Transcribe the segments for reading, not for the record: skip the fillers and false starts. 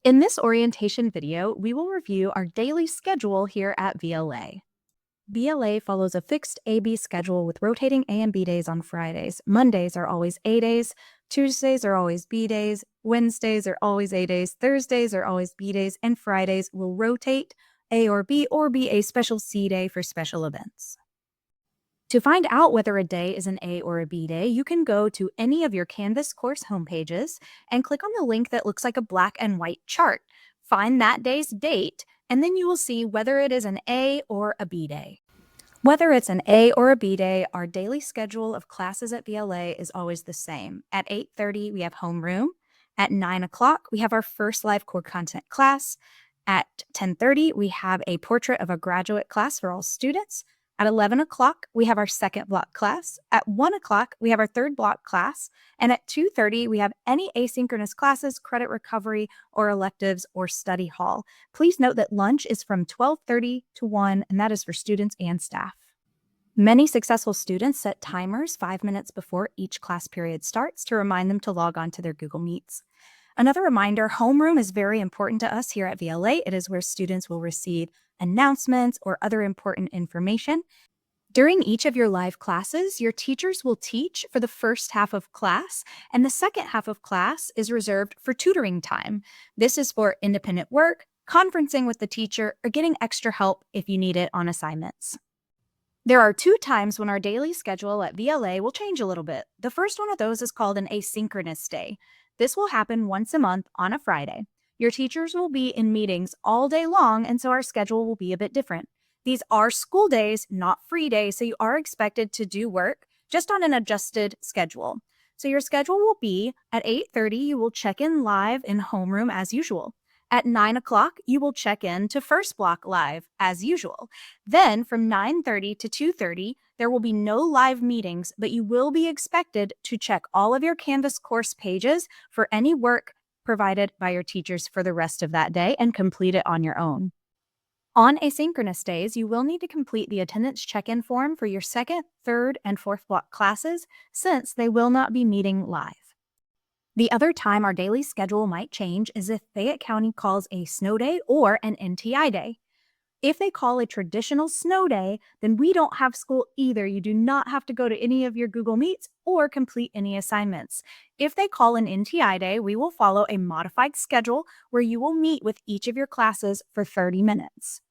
In this orientation video, we will review our daily schedule here at VLA. VLA follows a fixed A-B schedule with rotating A and B days on Fridays. Mondays are always A days, Tuesdays are always B days, Wednesdays are always A days, Thursdays are always B days, and Fridays will rotate A or be a special C day for special events. To find out whether a day is an A or a B day, you can go to any of your Canvas course homepages and click on the link that looks like a black and white chart. Find that day's date, and then you will see whether it is an A or a B day. Whether it's an A or a B day, our daily schedule of classes at VLA is always the same. At 8:30, we have homeroom. At 9 o'clock, we have our first live core content class. At 10:30, we have a portrait of a graduate class for all students. At 11 o'clock, we have our second block class. At 1 o'clock, we have our third block class. And at 2:30, we have any asynchronous classes, credit recovery, or electives, or study hall. Please note that lunch is from 12:30 to 1, and that is for students and staff. Many successful students set timers 5 minutes before each class period starts to remind them to log on to their Google Meets. Another reminder, homeroom is very important to us here at VLA. It is where students will receive announcements or other important information. During each of your live classes, your teachers will teach for the first half of class, and the second half of class is reserved for tutoring time. This is for independent work, conferencing with the teacher, or getting extra help if you need it on assignments. There are 2 times when our daily schedule at VLA will change a little bit. The first one of those is called an asynchronous day. This will happen once a month on a Friday. Your teachers will be in meetings all day long, and so our schedule will be a bit different. These are school days, not free days, so you are expected to do work just on an adjusted schedule. So your schedule will be at 8:30, you will check in live in homeroom as usual. At 9 o'clock, you will check in to first block live as usual. Then from 9:30 to 2:30, there will be no live meetings, but you will be expected to check all of your Canvas course pages for any work provided by your teachers for the rest of that day and complete it on your own. On asynchronous days, you will need to complete the attendance check-in form for your second, third, and fourth block classes since they will not be meeting live. The other time our daily schedule might change is if Fayette County calls a snow day or an NTI day. If they call a traditional snow day, then we don't have school either. You do not have to go to any of your Google Meets or complete any assignments. If they call an NTI day, we will follow a modified schedule where you will meet with each of your classes for 30 minutes.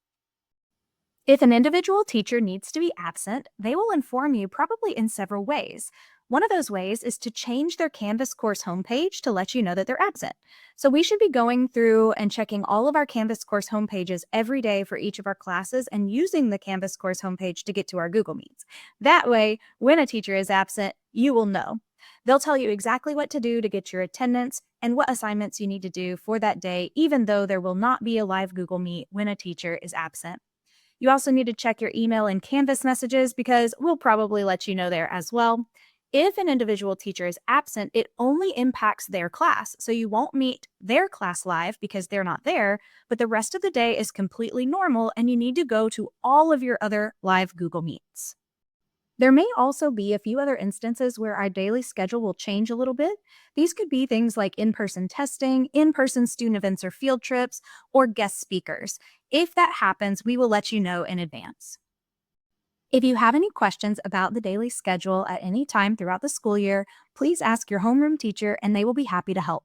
If an individual teacher needs to be absent, they will inform you probably in several ways. One of those ways is to change their Canvas course homepage to let you know that they're absent. So we should be going through and checking all of our Canvas course homepages every day for each of our classes and using the Canvas course homepage to get to our Google Meets. That way, when a teacher is absent, you will know. They'll tell you exactly what to do to get your attendance and what assignments you need to do for that day, even though there will not be a live Google Meet when a teacher is absent. You also need to check your email and Canvas messages because we'll probably let you know there as well. If an individual teacher is absent, it only impacts their class, so you won't meet their class live because they're not there, but the rest of the day is completely normal and you need to go to all of your other live Google Meets. There may also be a few other instances where our daily schedule will change a little bit. These could be things like in-person testing, in-person student events or field trips, or guest speakers. If that happens, we will let you know in advance. If you have any questions about the daily schedule at any time throughout the school year, please ask your homeroom teacher and they will be happy to help.